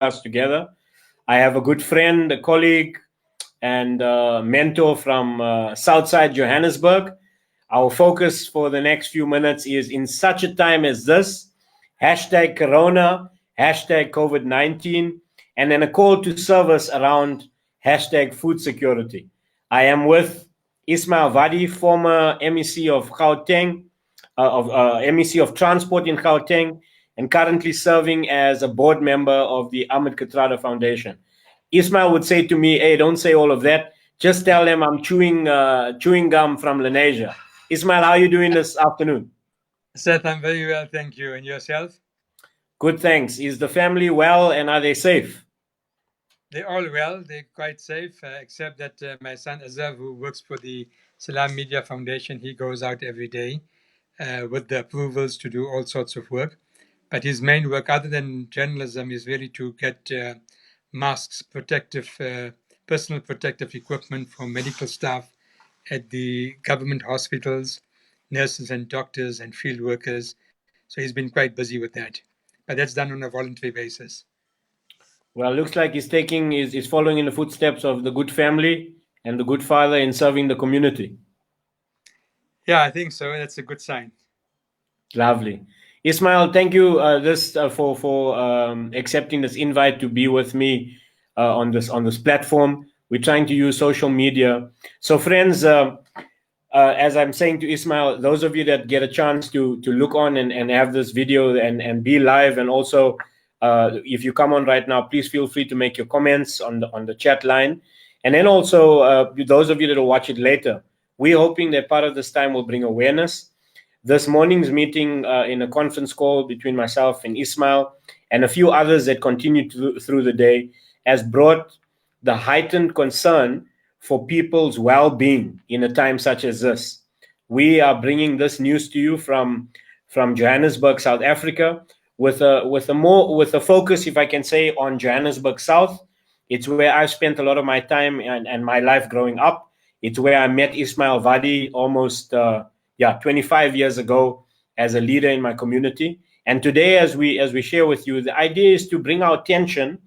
us together. I have a good friend, a colleague, and mentor from Southside Johannesburg. Our focus for the next few minutes is in such a time as this, hashtag Corona, hashtag COVID-19, and then a call to service around hashtag food security. I am with Ismail Vadi, former MEC of Gauteng, MEC of Transport in Gauteng, and currently serving as a board member of the Ahmed Kathrada Foundation. Ismail would say to me, "Hey, don't say all of that. Just tell them I'm chewing gum from Lenasia." Ismail, how are you doing this afternoon? Seth, I'm very well, thank you. And yourself? Good, thanks. Is the family well and are they safe? They're all well. They're quite safe, except that my son Azab, who works for the Salam Media Foundation, he goes out every day with the approvals to do all sorts of work. But his main work, other than journalism, is really to get masks, personal protective equipment for medical staff at the government hospitals, nurses and doctors and field workers. So he's been quite busy with that. But that's done on a voluntary basis. Well, looks like he's following in the footsteps of the good family and the good father in serving the community. Yeah, I think so. That's a good sign. Lovely. Ismail, thank you for accepting this invite to be with me on this platform. We're trying to use social media. So, friends, as I'm saying to Ismail, those of you that get a chance to look on and have this video and be live, and also if you come on right now, please feel free to make your comments on the chat line. And then also those of you that will watch it later, we're hoping that part of this time will bring awareness. This morning's meeting in a conference call between myself and Ismail and a few others that continued through the day has brought the heightened concern for people's well-being in a time such as this. We are bringing this news to you from Johannesburg, South Africa, with a focus, if I can say, on Johannesburg South. It's where I've spent a lot of my time and my life growing up. It's where I met Ismail Vadi almost 25 years ago as a leader in my community. And today, as we share with you, the idea is to bring our attention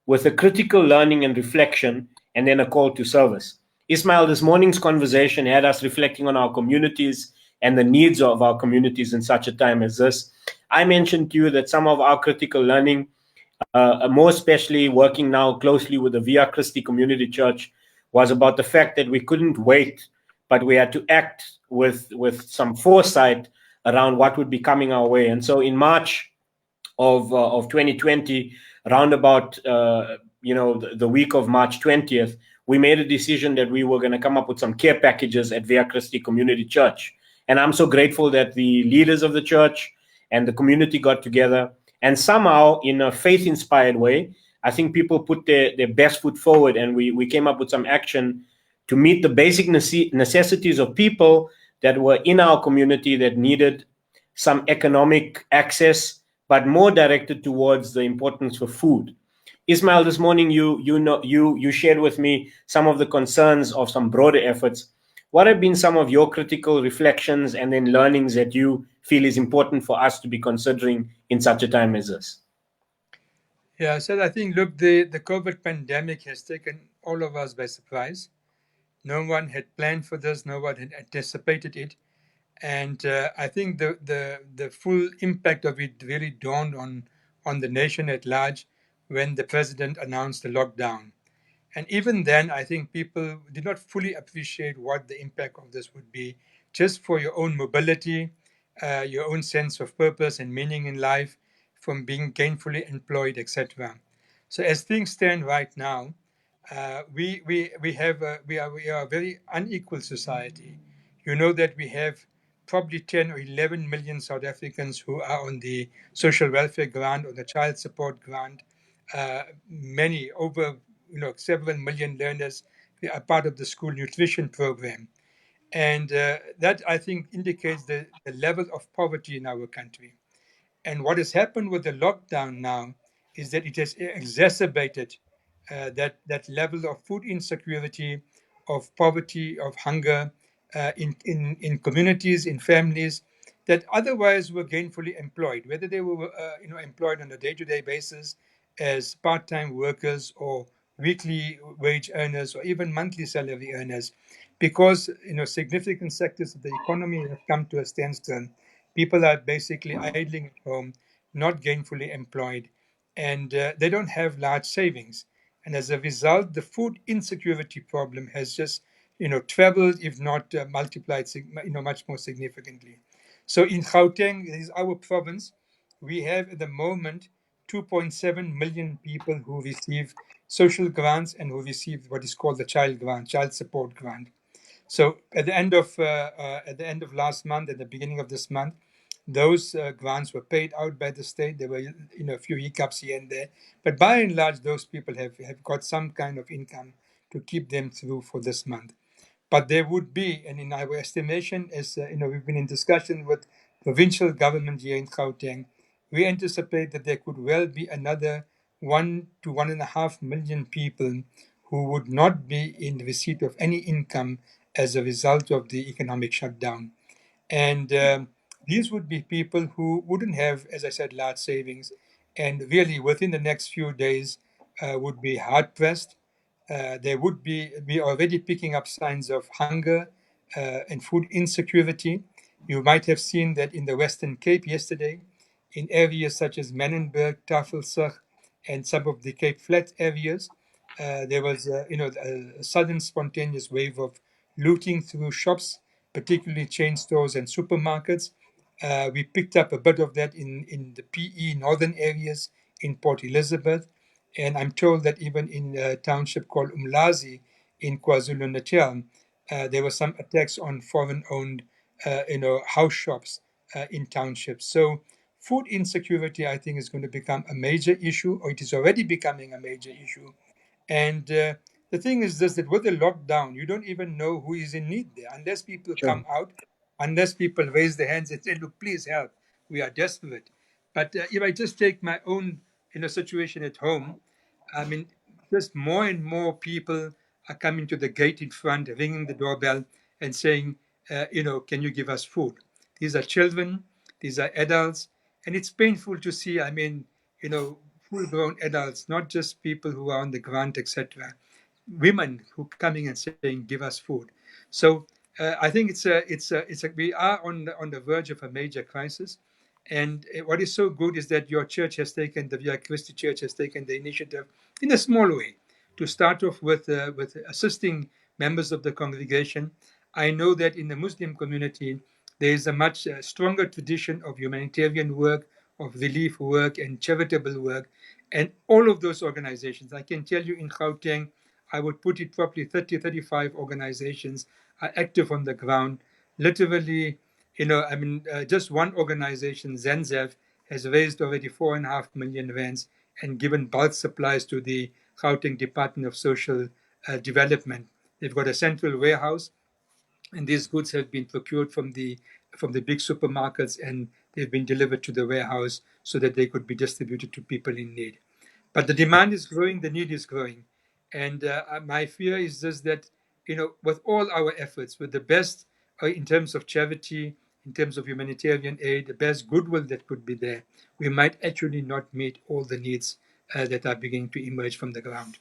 with a critical learning and reflection, and then a call to service. Ismail, this morning's conversation had us reflecting on our communities and the needs of our communities in such a time as this. I mentioned to you that some of our critical learning, more especially working now closely with the Via Christi Community Church, was about the fact that we couldn't wait, but we had to act with some foresight around what would be coming our way. And so in March of 2020, around about the week of March 20th, we made a decision that we were going to come up with some care packages at Via Christi Community Church. And I'm so grateful that the leaders of the church and the community got together, and somehow in a faith-inspired way, I think people put their best foot forward, and we came up with some action to meet the basic necessities of people that were in our community that needed some economic access, but more directed towards the importance for food. Ismail, this morning you shared with me some of the concerns of some broader efforts. What have been some of your critical reflections and then learnings that you feel is important for us to be considering in such a time as this? Yeah, so I think, look, the COVID pandemic has taken all of us by surprise. No one had planned for this. No one had anticipated it. And I think the full impact of it really dawned on the nation at large when the president announced the lockdown. And even then, I think people did not fully appreciate what the impact of this would be, just for your own mobility, your own sense of purpose and meaning in life, from being gainfully employed, etc. So as things stand right now, we are a very unequal society. You know that we have probably 10 or 11 million South Africans who are on the social welfare grant or the child support grant. Many, over several million learners are part of the school nutrition program. And that, I think, indicates the level of poverty in our country. And what has happened with the lockdown now is that it has exacerbated that level of food insecurity, of poverty, of hunger in communities, in families that otherwise were gainfully employed, whether they were employed on a day-to-day basis as part-time workers or weekly wage earners or even monthly salary earners, because significant sectors of the economy have come to a standstill. People are basically idling at home, not gainfully employed, and they don't have large savings. And as a result, the food insecurity problem has just trebled, if not multiplied, much more significantly. So in Gauteng, this is our province, we have at the moment 2.7 million people who receive social grants and who receive what is called the child grant, child support grant. So at the end of last month, at the beginning of this month, those grants were paid out by the state. There were a few hiccups here and there, but by and large, those people have got some kind of income to keep them through for this month. But there would be, and in our estimation, as we've been in discussion with provincial government here in Gauteng, we anticipate that there could well be another 1 to 1.5 million people who would not be in receipt of any income as a result of the economic shutdown. And these would be people who wouldn't have, as I said, large savings, and really within the next few days would be hard pressed. There would be already picking up signs of hunger and food insecurity. You might have seen that in the Western Cape yesterday, in areas such as Menenberg, Tafelsig, and some of the Cape Flat areas, there was a sudden spontaneous wave of looting through shops, particularly chain stores and supermarkets. We picked up a bit of that in the PE northern areas in Port Elizabeth. And I'm told that even in a township called Umlazi in KwaZulu-Natal, there were some attacks on foreign-owned, house shops in townships. So food insecurity, I think, is going to become a major issue, or it is already becoming a major issue. And the thing is this, that with the lockdown, you don't even know who is in need there unless people Sure. come out, unless people raise their hands and say, look, please help. We are desperate. But if I just take my own situation at home, I mean, just more and more people are coming to the gate in front, ringing the doorbell and saying, can you give us food? These are children, these are adults, and it's painful to see, I mean, full-grown adults, not just people who are on the grant, etc. Women who coming and saying, "Give us food." So I think we are on the verge of a major crisis. And what is so good is that your church has taken, the Via Christi Church has taken the initiative in a small way to start off with assisting members of the congregation. I know that in the Muslim community, there is a much stronger tradition of humanitarian work, of relief work, and charitable work. And all of those organizations, I can tell you in Gauteng, I would put it probably 30, 35 organizations are active on the ground. Literally, just one organization, Zenzev, has raised already 4.5 million rands and given bulk supplies to the Gauteng Department of Social Development. They've got a central warehouse, and these goods have been procured from the big supermarkets, and they've been delivered to the warehouse so that they could be distributed to people in need. But the demand is growing, the need is growing, and my fear is just that with all our efforts, with the best in terms of charity, in terms of humanitarian aid, the best goodwill that could be there, we might actually not meet all the needs that are beginning to emerge from the ground.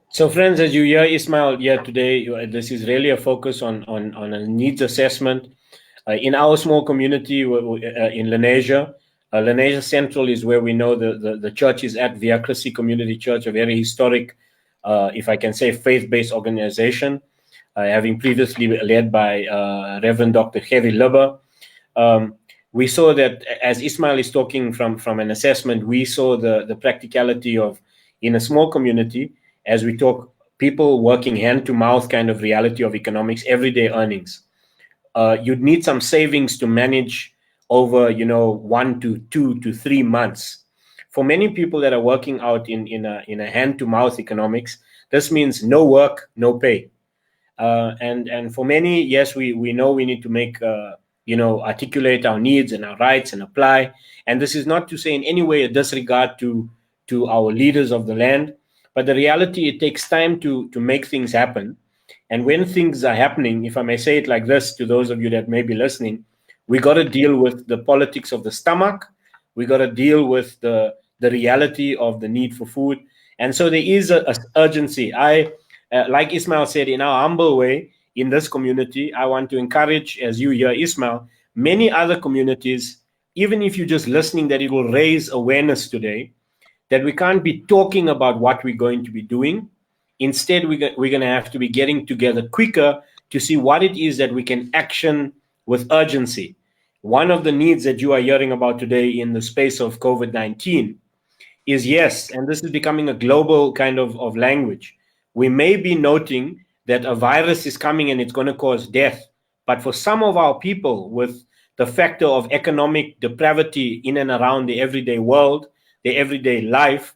So, friends, as you hear Ismail here today, this is really a focus on a needs assessment. In our small community in Lenasia, Lenasia Central is where we know the church is at, Via Christi Community Church, a very historic, if I can say, faith-based organization, having previously led by Reverend Dr. Gerry Lubber. We saw that, as Ismail is talking from an assessment, we saw the practicality of, in a small community, as we talk, people working hand to mouth kind of reality of economics, everyday earnings. You'd need some savings to manage over, 1 to 2 to 3 months. For many people that are working out in a hand to mouth economics, this means no work, no pay. And for many, yes, we know we need to make, articulate our needs and our rights and apply. And this is not to say in any way a disregard to our leaders of the land, but the reality, it takes time to make things happen. And when things are happening, if I may say it like this to those of you that may be listening, we got to deal with the politics of the stomach. We got to deal with the the reality of the need for food. And so there is a urgency. Like Ismail said, in our humble way, in this community, I want to encourage, as you hear Ismail, many other communities, even if you're just listening, that it will raise awareness today that we can't be talking about what we're going to be doing. Instead, we're going to have to be getting together quicker to see what it is that we can action with urgency. One of the needs that you are hearing about today in the space of COVID-19 is, yes, and this is becoming a global kind of language. We may be noting that a virus is coming and it's going to cause death. But for some of our people, with the factor of economic depravity in and around the everyday world, the everyday life,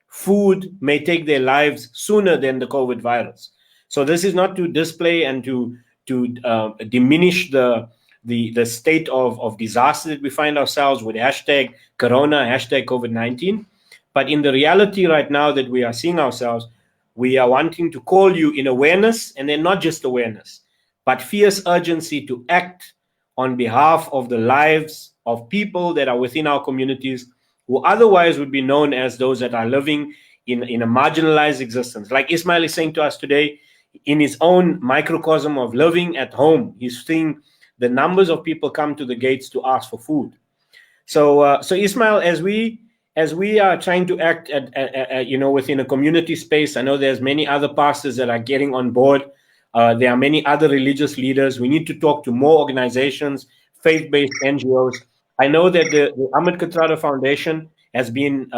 food may take their lives sooner than the COVID virus. So this is not to display and to diminish the state of disaster that we find ourselves with hashtag Corona, hashtag COVID-19. But in the reality right now that we are seeing ourselves, we are wanting to call you in awareness, and then not just awareness, but fierce urgency to act on behalf of the lives of people that are within our communities who otherwise would be known as those that are living in a marginalized existence. Like Ismail is saying to us today, in his own microcosm of living at home, he's seeing the numbers of people come to the gates to ask for food. So Ismail, as we are trying to act within a community space, I know there's many other pastors that are getting on board. There are many other religious leaders. We need to talk to more organizations, faith-based NGOs. I know that the Ahmed Kathrada Foundation has been,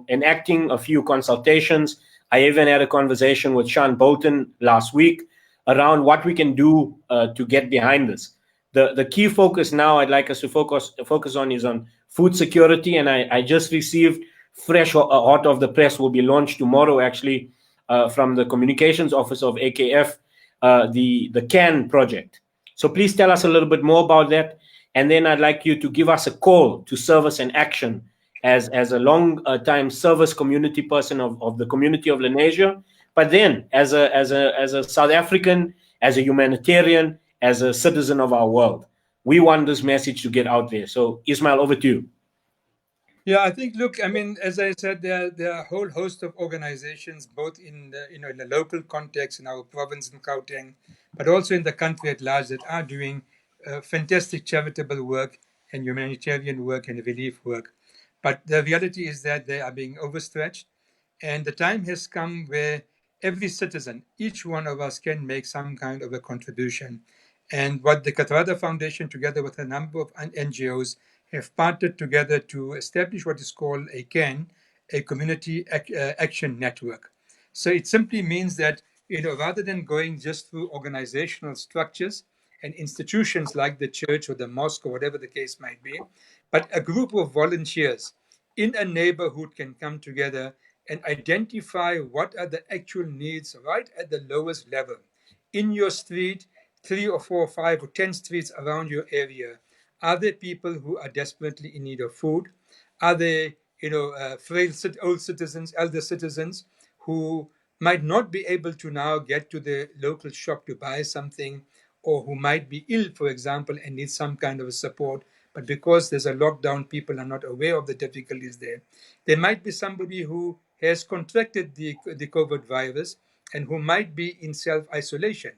enacting a few consultations. I even had a conversation with Sean Bolton last week around what we can do to get behind this. The key focus now I'd like us to focus on is on food security, and I just received fresh hot off the press, will be launched tomorrow actually, from the communications office of AKF, the CAN project. So please tell us a little bit more about that, and then I'd like you to give us a call to service and action as a long time service community person of the community of Lenasia, but then as a South African, as a humanitarian, as a citizen of our world. We want this message to get out there. So Ismail, over to you. Yeah, I think. Look, I mean, as I said, there are a whole host of organizations, both in the in the local context in our province in Gauteng, but also in the country at large, that are doing fantastic charitable work and humanitarian work and relief work. But the reality is that they are being overstretched, and the time has come where every citizen, each one of us, can make some kind of a contribution. And what the Kathrada Foundation, together with a number of NGOs, have partnered together to establish what is called a CAN, a Community Action Network. So it simply means that, rather than going just through organizational structures and institutions like the church or the mosque or whatever the case might be, but a group of volunteers in a neighborhood can come together and identify what are the actual needs right at the lowest level in your street, 3 or 4 or 5 or 10 streets around your area. Are there people who are desperately in need of food? Are there, frail old citizens, elder citizens who might not be able to now get to the local shop to buy something, or who might be ill, for example, and need some kind of support, but because there's a lockdown, people are not aware of the difficulties there. There might be somebody who has contracted the COVID virus and who might be in self isolation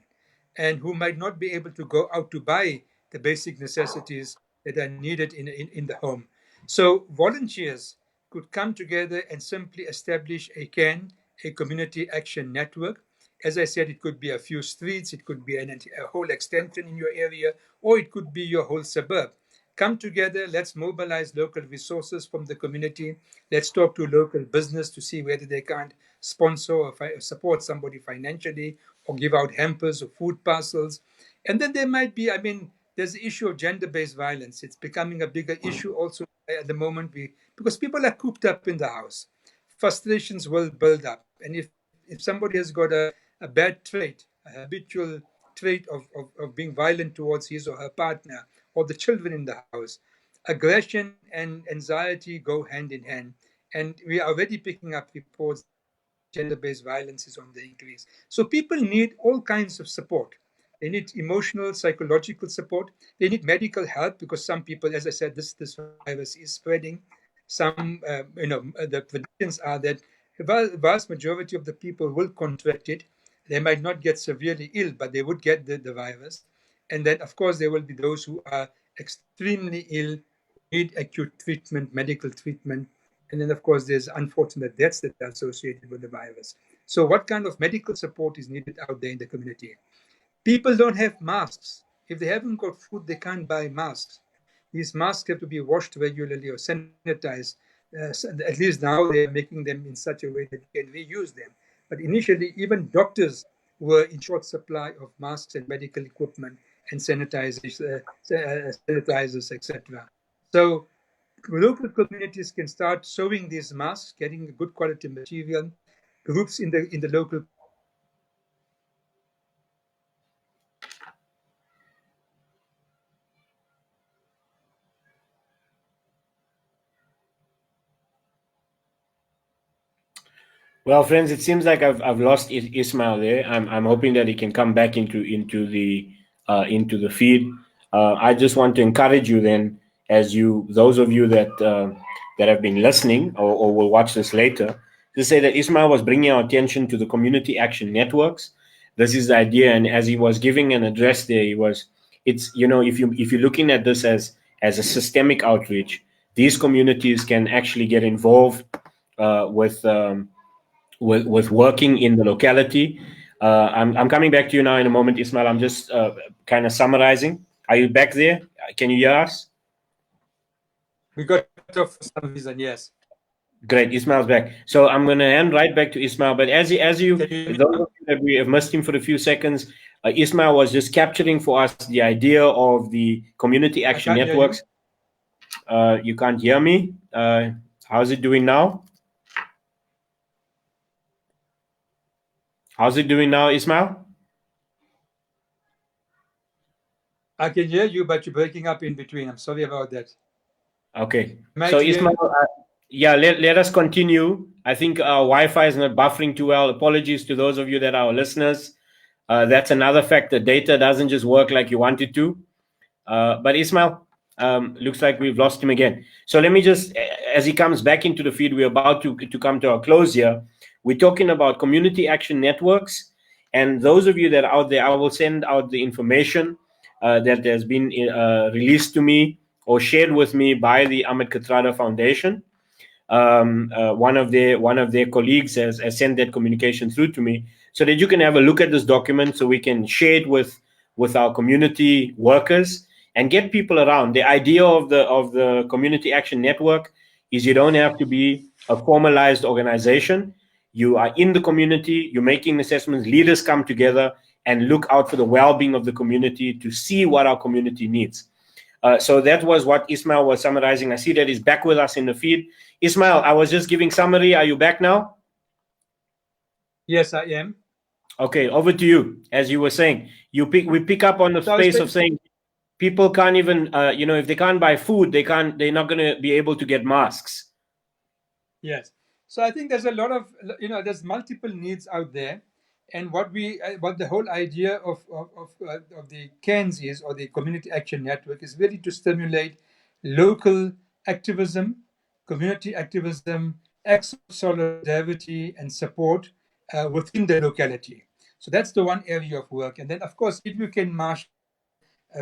and who might not be able to go out to buy the basic necessities that are needed in the home. So volunteers could come together and simply establish a CAN, a community action network. As I said, it could be a few streets, it could be a whole extension in your area, or it could be your whole suburb. Come together, let's mobilize local resources from the community. Let's talk to local business to see whether they can't sponsor or support somebody financially or give out hampers or food parcels. And then there might be, I mean, there's the issue of gender-based violence. It's becoming a bigger issue also at the moment, because people are cooped up in the house. Frustrations will build up. And if somebody has got a bad trait, a habitual trait of being violent towards his or her partner or the children in the house, aggression and anxiety go hand in hand. And we are already picking up reports that gender-based violence is on the increase. So people need all kinds of support. They need emotional, psychological support. They need medical help, because some people, as I said, this virus is spreading. some, the predictions are that the vast majority of the people will contract it. They might not get severely ill, but they would get the virus. And then, of course, there will be those who are extremely ill, need acute treatment, medical treatment. And then, of course, there's unfortunate deaths that are associated with the virus. So, what kind of medical support is needed out there in the community? People don't have masks. If they haven't got food, they can't buy masks. These masks have to be washed regularly or sanitized. At least now they are making them in such a way that you can reuse them. But initially, even doctors were in short supply of masks and medical equipment and sanitizers, etc. So local communities can start sewing these masks, getting good quality material. Groups in the local Well, friends, it seems like I've lost Ismail there. I'm hoping that he can come back into the feed. I just want to encourage you then, as you those of you that have been listening or will watch this later, to say that Ismail was bringing our attention to the community action networks. This is the idea, and as he was giving an address there, it's if you're looking at this as a systemic outreach, these communities can actually get involved with working in the locality. I'm coming back to you now in a moment, Ismail. I'm just kind of summarizing. Are you back there? Can you hear us? we got off for some reason, yes. Great, Ismail's back. So I'm going to hand right back to Ismail. But those of you that we have missed him for a few seconds, Ismail was just capturing for us the idea of the community action networks. You can't hear me. How's it doing now? How's it doing now, Ismail? I can hear you, but you're breaking up in between. I'm sorry about that. Okay. So Ismail, let us continue. I think our Wi-Fi is not buffering too well. Apologies to those of you that are our listeners. That's another factor. Data doesn't just work like you want it to. But Ismail, looks like we've lost him again. So let me just, as he comes back into the feed, we're about to come to our close here. We're talking about community action networks. And those of you that are out there, I will send out the information that has been released to me or shared with me by the Ahmed Kathrada Foundation. One of their colleagues has sent that communication through to me so that you can have a look at this document so we can share it with our community workers and get people around. The idea of the community action network is you don't have to be a formalized organization. You are in the community, you're making assessments, leaders come together and look out for the well-being of the community to see what our community needs. So that was what Ismail was summarizing. I see that he's back with us in the feed. Ismail, I was just giving summary. Are you back now? Yes, I am. Okay, over to you. As you were saying, we pick up on the space of saying people can't even, if they can't buy food, they're not going to be able to get masks. Yes. So I think there's a lot of, there's multiple needs out there. And what the whole idea of the CANS is, or the Community Action Network, is really to stimulate local activism, community activism, acts of solidarity and support within the locality. So that's the one area of work. And then, of course, if you can marshal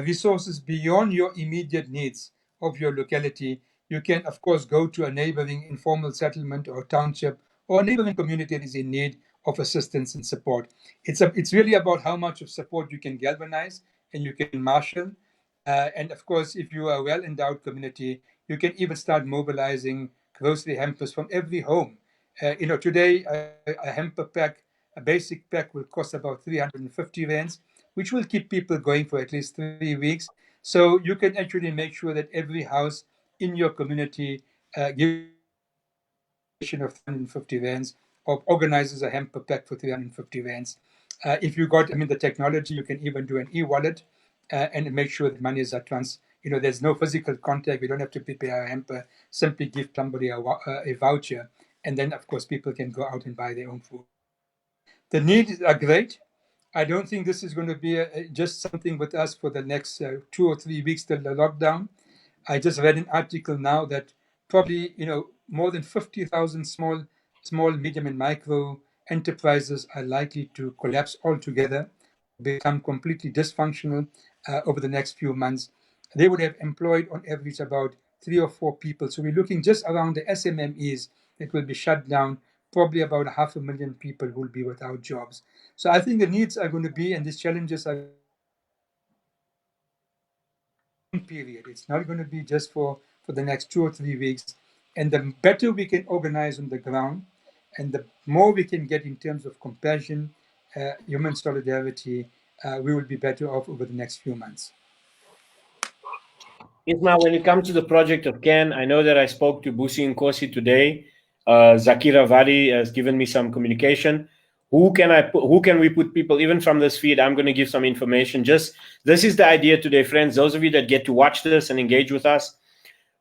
resources beyond your immediate needs of your locality, you can, of course, go to a neighboring informal settlement or township or a neighboring community that is in need of assistance and support. It's really about how much of support you can galvanize and you can marshal. And of course, if you are a well-endowed community, you can even start mobilizing grocery hampers from every home. Today, a hamper pack, a basic pack will cost about 350 rands, which will keep people going for at least 3 weeks. So you can actually make sure that every house in your community gives of 350 rands or organizes a hamper pack for 350 rands. If you got, the technology, you can even do an e-wallet and make sure that monies are there's no physical contact. We don't have to prepare a hamper. Simply give somebody a voucher. And then, of course, people can go out and buy their own food. The needs are great. I don't think this is going to be just something with us for the next 2 or 3 weeks till the lockdown. I just read an article now that probably, more than 50,000 small, medium, and micro enterprises are likely to collapse altogether, become completely dysfunctional over the next few months. They would have employed on average about 3 or 4 people. So we're looking just around the SMMEs that will be shut down, probably about 500,000 people who will be without jobs. So I think the needs are going to be, and these challenges are period. It's not going to be just for the next 2 or 3 weeks. And the better we can organize on the ground, and the more we can get in terms of compassion, human solidarity, we will be better off over the next few months. Ismail, when it comes to the project of CAN, I know that I spoke to Busi Nkosi today. Zakira Vadi has given me some communication. Who can we put people, even from this feed? I'm going to give some information. Just this is the idea today, friends. Those of you that get to watch this and engage with us,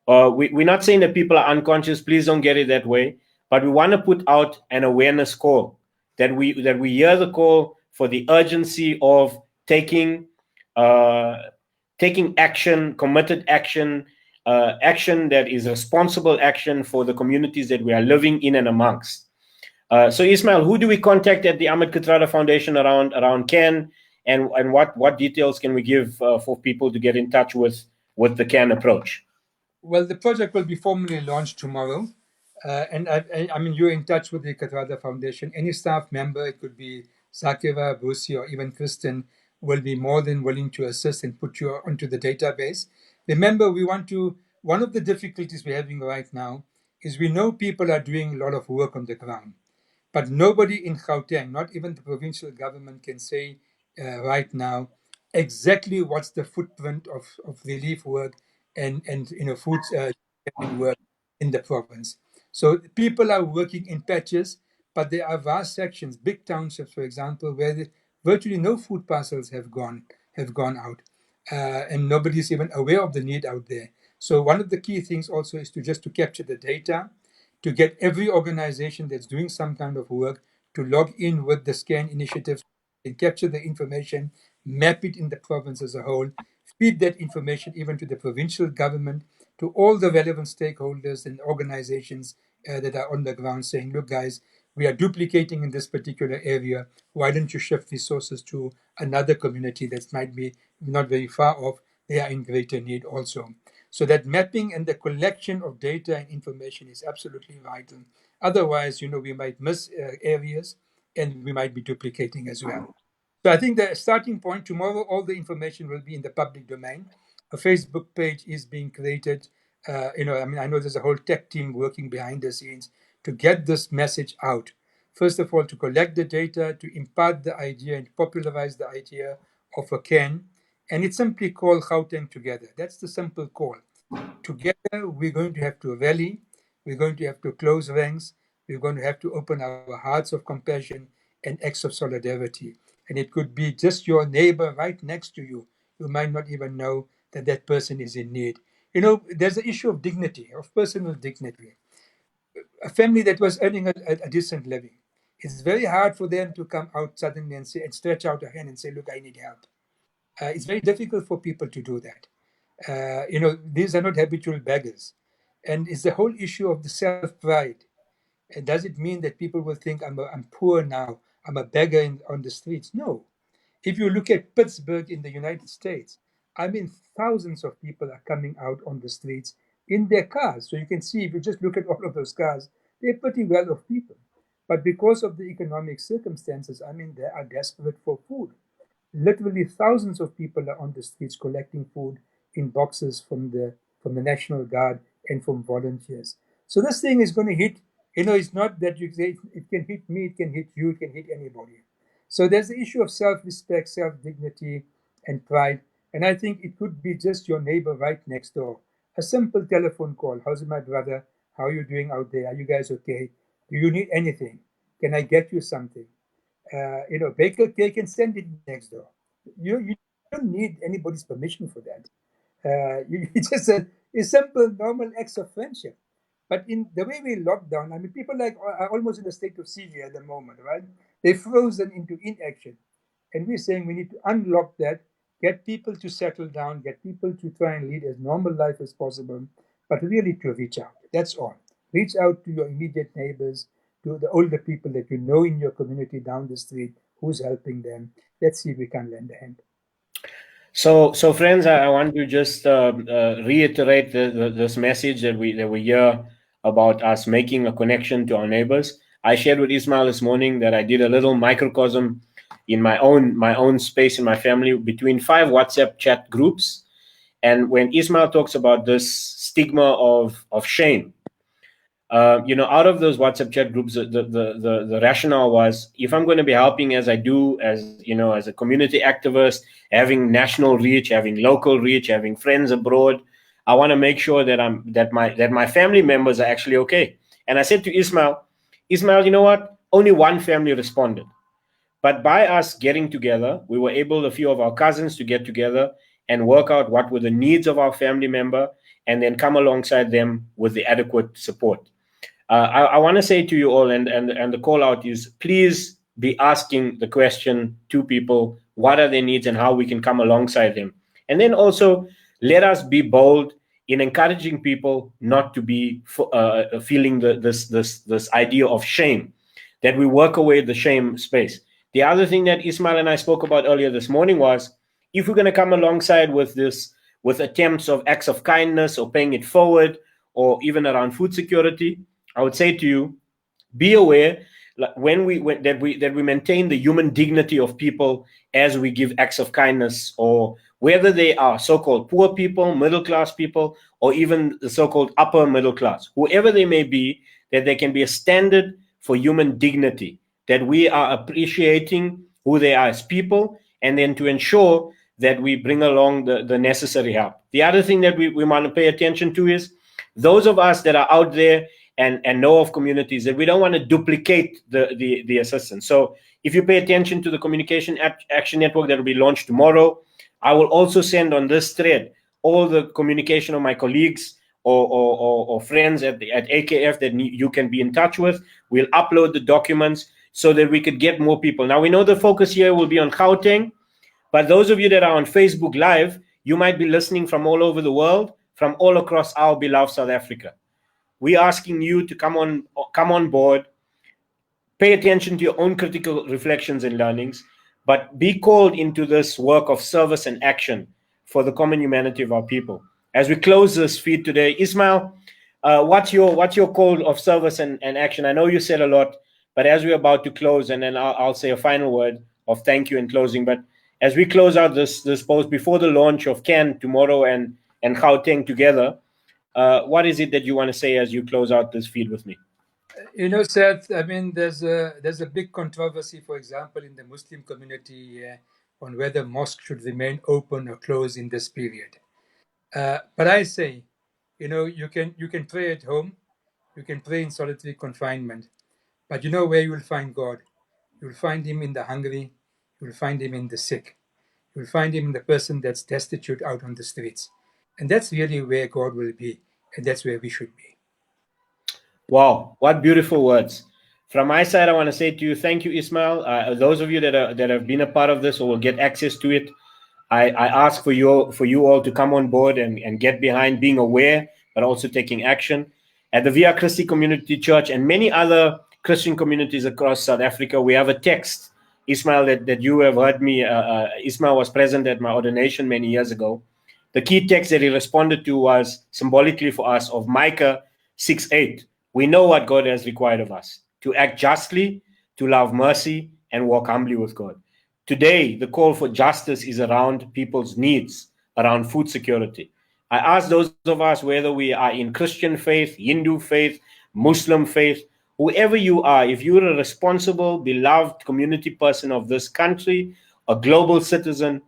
we're not saying that people are unconscious. Please don't get it that way. But we want to put out an awareness call that we hear the call for the urgency of taking action, committed action, action that is responsible action for the communities that we are living in and amongst. So Ismail, who do we contact at the Ahmed Kathrada Foundation around CAN, and what details can we give for people to get in touch with the CAN approach? Well, the project will be formally launched tomorrow. And I mean, you're in touch with the Kathrada Foundation. Any staff member, it could be Zakira, Busi, or even Kristen, will be more than willing to assist and put you onto the database. Remember, one of the difficulties we're having right now is we know people are doing a lot of work on the ground. But nobody in Gauteng, not even the provincial government, can say right now exactly what's the footprint of relief work and food work in the province. So people are working in patches, but there are vast sections, big townships, for example, where virtually no food parcels have gone out, and nobody's even aware of the need out there. So one of the key things also is to capture the data, to get every organization that's doing some kind of work to log in with the SCAN initiative and capture the information, map it in the province as a whole, feed that information even to the provincial government, to all the relevant stakeholders and organizations that are on the ground, saying, look, guys, we are duplicating in this particular area. Why don't you shift resources to another community that might be not very far off? They are in greater need also. So that mapping and the collection of data and information is absolutely vital. Otherwise, we might miss areas and we might be duplicating as well. So I think the starting point tomorrow, all the information will be in the public domain. A Facebook page is being created. I know there's a whole tech team working behind the scenes to get this message out. First of all, to collect the data, to impart the idea and popularize the idea of a CAN. And it's simply called Gauteng Together. That's the simple call. Together, we're going to have to rally. We're going to have to close ranks. We're going to have to open our hearts of compassion and acts of solidarity. And it could be just your neighbor right next to you. You might not even know that that person is in need. There's the issue of dignity, of personal dignity. A family that was earning a decent living, it's very hard for them to come out suddenly and stretch out a hand and say, look, I need help. It's very difficult for people to do that. These are not habitual beggars. And it's the whole issue of the self-pride. And does it mean that people will think I'm poor now, I'm a beggar on the streets? No. If you look at Pittsburgh in the United States, I mean, thousands of people are coming out on the streets in their cars. So you can see, if you just look at all of those cars, they're pretty well off people. But because of the economic circumstances, I mean, they are desperate for food. Literally thousands of people are on the streets collecting food in boxes from the National Guard and from volunteers. So this thing is going to hit. It's not that you say it can hit me, it can hit you, it can hit anybody. So there's the issue of self-respect, self-dignity, and pride. And I think it could be just your neighbor right next door. A simple telephone call. How's my brother? How are you doing out there? Are you guys okay? Do you need anything? Can I get you something? Bake a cake and send it next door. You don't need anybody's permission for that. It's just a simple, normal acts of friendship. But in the way we lock down, I mean, people are almost in a state of seizure at the moment, right? They're frozen into inaction. And we're saying we need to unlock that, get people to settle down, get people to try and lead as normal life as possible, but really to reach out. That's all. Reach out to your immediate neighbors, to the older people that you know in your community down the street who's helping them. Let's see if we can lend a hand. So friends, I want to just reiterate this message that we hear about us making a connection to our neighbors. I shared with Ismail this morning that I did a little microcosm in my own space in my family between 5 WhatsApp chat groups. And when Ismail talks about this stigma of shame, out of those WhatsApp chat groups, the rationale was, if I'm going to be helping as I do, as a community activist, having national reach, having local reach, having friends abroad, I want to make sure that my family members are actually okay. And I said to Ismail, you know what? Only one family responded. But by us getting together, we were able, a few of our cousins, to get together and work out what were the needs of our family member and then come alongside them with the adequate support. I want to say to you all, and the call out is, please be asking the question to people, what are their needs and how we can come alongside them. And then also let us be bold in encouraging people not to be feeling this idea of shame, that we work away the shame space. The other thing that Ismail and I spoke about earlier this morning was, if we're going to come alongside with attempts of acts of kindness or paying it forward, or even around food security, I would say to you, be aware that we maintain the human dignity of people as we give acts of kindness, or whether they are so-called poor people, middle class people, or even the so-called upper middle class, whoever they may be, that there can be a standard for human dignity, that we are appreciating who they are as people, and then to ensure that we bring along the necessary help. The other thing that we want to pay attention to is those of us that are out there and know of communities, that we don't want to duplicate the assistance. So if you pay attention to the Communication Action Network that will be launched tomorrow, I will also send on this thread all the communication of my colleagues or friends at AKF that you can be in touch with. We'll upload the documents so that we could get more people. Now, we know the focus here will be on Gauteng, but those of you that are on Facebook Live, you might be listening from all over the world, from all across our beloved South Africa. We're asking you to come on board, pay attention to your own critical reflections and learnings, but be called into this work of service and action for the common humanity of our people. As we close this feed today, Ismail, what's your call of service and action? I know you said a lot, but as we're about to close, and then I'll say a final word of thank you in closing. But as we close out this post before the launch of CAN tomorrow and Gauteng together, what is it that you want to say as you close out this feed with me? Seth, I mean, there's a big controversy, for example, in the Muslim community on whether mosques should remain open or closed in this period. But I say, you can pray at home, you can pray in solitary confinement, but you know where you will find God? You'll find Him in the hungry, you'll find Him in the sick, you'll find Him in the person that's destitute out on the streets. And that's really where God will be, and that's where we should be. Wow, what beautiful words. From my side, I want to say to you, thank you, Ismail. Those of you that have been a part of this or will get access to it, I ask for you all to come on board and get behind being aware, but also taking action. At the Via Christi Community Church and many other Christian communities across South Africa, we have a text, Ismail, that you have heard me. Ismail was present at my ordination many years ago. The key text that he responded to was symbolically for us of Micah 6:8. We know what God has required of us: to act justly, to love mercy, and walk humbly with God. Today, the call for justice is around people's needs, around food security. I ask those of us, whether we are in Christian faith, Hindu faith, Muslim faith, whoever you are, if you're a responsible, beloved community person of this country, a global citizen,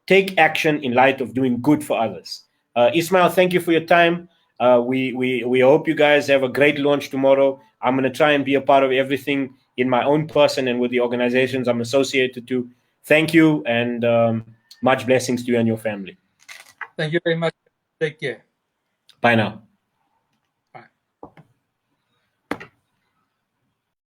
take action in light of doing good for others. Ismail, thank you for your time. We hope you guys have a great launch tomorrow. I'm going to try and be a part of everything in my own person and with the organizations I'm associated to. Thank you, and much blessings to you and your family. Thank you very much. Take care. Bye now.